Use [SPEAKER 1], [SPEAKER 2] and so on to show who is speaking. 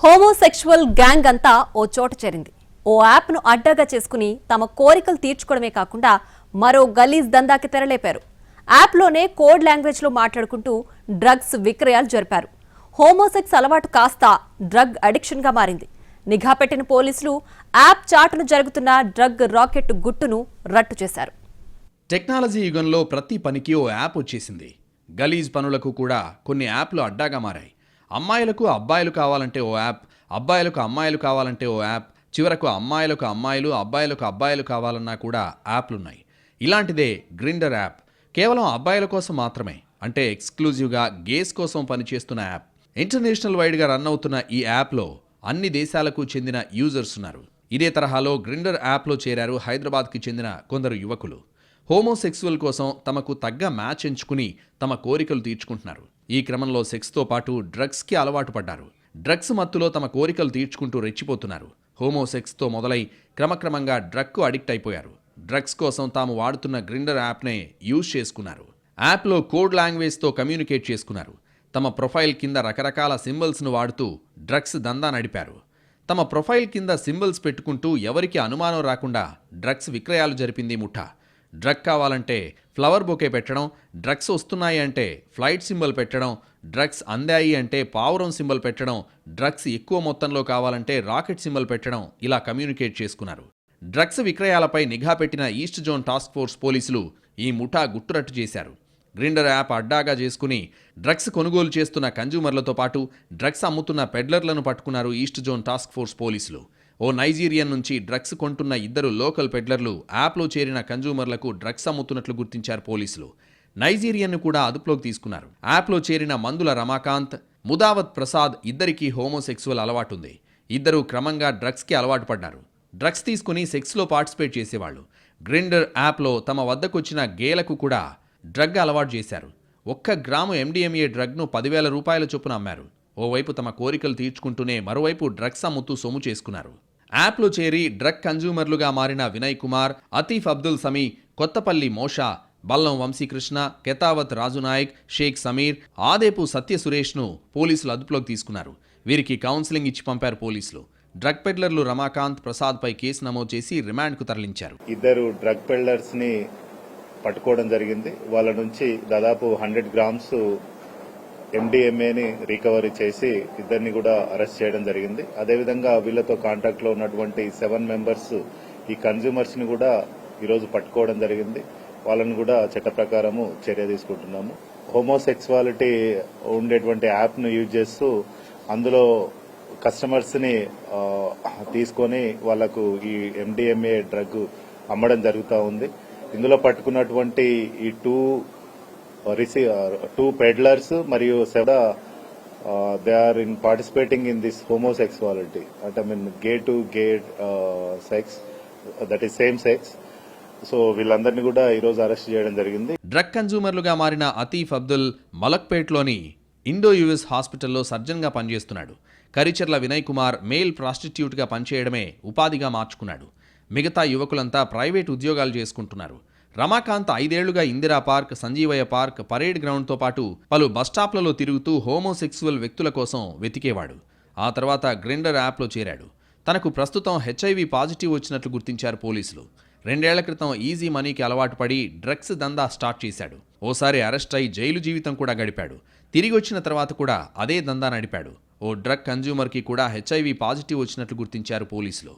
[SPEAKER 1] Homosexual gang అంతా ఓ చోట చేరింది. ఓ యాప్ను అడ్డాగా చేసుకుని తమ కోరికలు తీర్చుకోవడమే కాకుండా మరో గలీజ్ దందాకి తెరలేపారు. యాప్లోనే కోడ్ లాంగ్వేజ్లో మాట్లాడుకుంటూ డ్రగ్స్ విక్రయాలు జరిపారు. హోమోసెక్స్ అలవాటు కాస్త డ్రగ్ అడిక్షన్గా మారింది. నిఘా పెట్టిన పోలీసులు యాప్ చాటును జరుగుతున్న డ్రగ్ రాకెట్ గుట్టును రట్టు చేశారు.
[SPEAKER 2] టెక్నాలజీ యుగంలో ప్రతి పనికి ఓ యాప్ వచ్చేసింది. గలీజ్ పనులకు కూడా కొన్ని యాప్లు అడ్డాగా మారాయి. అమ్మాయిలకు అబ్బాయిలు కావాలంటే ఓ యాప్, అబ్బాయిలకు అమ్మాయిలు కావాలంటే ఓ యాప్, చివరకు అమ్మాయిలకు అమ్మాయిలు, అబ్బాయిలకు అబ్బాయిలు కావాలన్నా కూడా యాప్లున్నాయి. ఇలాంటిదే గ్రిండర్ యాప్. కేవలం అబ్బాయిల కోసం మాత్రమే, అంటే ఎక్స్క్లూజివ్గా గేస్ కోసం పనిచేస్తున్న యాప్. ఇంటర్నేషనల్ వైడ్గా రన్ అవుతున్న ఈ యాప్లో అన్ని దేశాలకు చెందిన యూజర్స్ ఉన్నారు. ఇదే తరహాలో గ్రిండర్ యాప్లో చేరారు హైదరాబాద్కి చెందిన కొందరు యువకులు. హోమోసెక్సువల్ కోసం తమకు తగ్గ మ్యాచ్ ఎంచుకుని తమ కోరికలు తీర్చుకుంటున్నారు. ఈ క్రమంలో సెక్స్తో పాటు డ్రగ్స్కి అలవాటు పడ్డారు. డ్రగ్స్ మత్తులో తమ కోరికలు తీర్చుకుంటూ రెచ్చిపోతున్నారు. హోమోసెక్స్తో మొదలై క్రమక్రమంగా డ్రగ్కు అడిక్ట్ అయిపోయారు. డ్రగ్స్ కోసం తాము వాడుతున్న గ్రిండర్ యాప్నే యూజ్ చేసుకున్నారు. యాప్లో కోడ్ లాంగ్వేజ్తో కమ్యూనికేట్ చేసుకున్నారు. తమ ప్రొఫైల్ కింద రకరకాల సింబల్స్ను వాడుతూ డ్రగ్స్ దందా నడిపారు. తమ ప్రొఫైల్ కింద సింబల్స్ పెట్టుకుంటూ ఎవరికి అనుమానం రాకుండా డ్రగ్స్ విక్రయాలు జరిపింది ముఠా. డ్రగ్ కావాలంటే ఫ్లవర్ బొకే పెట్టడం, డ్రగ్స్ వస్తున్నాయి అంటే ఫ్లైట్ సింబల్ పెట్టడం, డ్రగ్స్ అందాయి అంటే పావురం సింబల్ పెట్టడం, డ్రగ్స్ ఎక్కువ మొత్తంలో కావాలంటే రాకెట్ సింబల్ పెట్టడం, ఇలా కమ్యూనికేట్ చేసుకున్నారు. డ్రగ్స్ విక్రయాలపై నిఘా పెట్టిన ఈస్ట్ జోన్ టాస్క్ ఫోర్స్ పోలీసులు ఈ ముఠా గుట్టురట్టు చేశారు. గ్రిండర్ యాప్ అడ్డాగా చేసుకుని డ్రగ్స్ కొనుగోలు చేస్తున్న కన్జ్యూమర్లతో పాటు డ్రగ్స్ అమ్ముతున్న పెడ్లర్లను పట్టుకున్నారు ఈస్ట్ జోన్ టాస్క్ ఫోర్స్ పోలీసులు. ఓ నైజీరియన్ నుంచి డ్రగ్స్ కొంటున్న ఇద్దరు లోకల్ పెడ్లర్లు యాప్లో చేరిన కన్జ్యూమర్లకు డ్రగ్స్ అమ్ముతున్నట్లు గుర్తించారు పోలీసులు. నైజీరియన్ను కూడా అదుపులోకి తీసుకున్నారు. యాప్లో చేరిన మందుల రమాకాంత్, ముదావత్ ప్రసాద్ ఇద్దరికీ హోమోసెక్సువల్ అలవాటుంది. ఇద్దరూ క్రమంగా డ్రగ్స్కి అలవాటు పడ్డారు. డ్రగ్స్ తీసుకుని సెక్స్లో పార్టిసిపేట్ చేసేవాళ్లు. గ్రిండర్ యాప్లో తమ వద్దకొచ్చిన గేలకు కూడా డ్రగ్ అలవాటు చేశారు. 1 గ్రాము MDMA డ్రగ్ను 10,000 రూపాయల చొప్పున అమ్మారు. ఓవైపు తమ కోరికలు తీర్చుకుంటూనే మరోవైపు డ్రగ్స్ అమ్ముతూ సొమ్ము చేసుకున్నారు. యాప్లో చేరి డ్రగ్ కన్జ్యూమర్లుగా మారిన వినయ్ కుమార్, అతీఫ్ అబ్దుల్ సమీ, కొత్తపల్లి మోషా, బల్లం వంశీకృష్ణ, కెతావత్ రాజునాయక్, షేక్ సమీర్, ఆదేపు సత్య సురేష్ను పోలీసులు అదుపులోకి తీసుకున్నారు. వీరికి కౌన్సిలింగ్ ఇచ్చి పంపారు పోలీసులు. డ్రగ్ పెడ్లర్లు రమాకాంత్, ప్రసాద్పై కేసు నమోదు చేసి రిమాండ్కు తరలించారు.
[SPEAKER 3] ఇద్దరు డ్రగ్ పెడ్లర్స్ని పట్టుకోవడం జరిగింది. వాళ్ళ నుంచి దాదాపు 100 గ్రామ్స్ MDMAని రికవరీ చేసి ఇద్దరిని కూడా అరెస్ట్ చేయడం జరిగింది. అదేవిధంగా వీళ్ళతో కాంటాక్ట్ లో ఉన్నటువంటి 7 మెంబర్స్ ఈ కన్జ్యూమర్స్ ని కూడా ఈరోజు పట్టుకోవడం జరిగింది. వాళ్ళని కూడా చట్ట ప్రకారము చర్య తీసుకుంటున్నాము. హోమోసెక్సువాలిటీ ఉండేటువంటి యాప్ ను యూజ్ చేస్తూ అందులో కస్టమర్స్ ని తీసుకొని వాళ్లకు ఈ MDMA డ్రగ్ అమ్మడం జరుగుతూ ఉంది. ఇందులో పట్టుకున్నటువంటి ఈ two peddlers మరియు they are in participating in this homosexuality. I mean gay to gay sex, that is same sex. So వీళ్ళందరినీ కూడా ఈరోజు అరెస్ట్ చేయడం జరిగింది.
[SPEAKER 2] డ్రగ్ కన్జ్యూమర్లుగా మారిన అతీఫ్ అబ్దుల్ మలక్పేట్లోని ఇండో యుఎస్ హాస్పిటల్లో సర్జన్గా పనిచేస్తున్నాడు. కరిచెర్ల వినయ్ కుమార్ మేల్ ప్రాస్టిట్యూట్గా పనిచేయడమే ఉపాధిగా మార్చుకున్నాడు. మిగతా యువకులంతా ప్రైవేట్ ఉద్యోగాలు చేసుకుంటున్నారు. రమాకాంత్ 5 ఏళ్లుగా Indira Park, Sanjeevaiah Park, parade గ్రౌండ్తో పాటు పలు బస్టాప్లలో తిరుగుతూ హోమోసెక్సువల్ వ్యక్తుల కోసం వెతికేవాడు. ఆ తర్వాత గ్రిండర్ యాప్లో చేరాడు. తనకు ప్రస్తుతం HIV పాజిటివ్ వచ్చినట్లు గుర్తించారు పోలీసులు. 2 ఏళ్ల క్రితం ఈజీ మనీకి అలవాటు పడి డ్రగ్స్ దందా స్టార్ట్ చేశాడు. ఓసారి అరెస్ట్ అయి జైలు జీవితం కూడా గడిపాడు. తిరిగి వచ్చిన తర్వాత కూడా అదే దందా నడిపాడు. ఓ డ్రగ్ కన్జ్యూమర్కి కూడా HIV పాజిటివ్ వచ్చినట్లు గుర్తించారు పోలీసులు.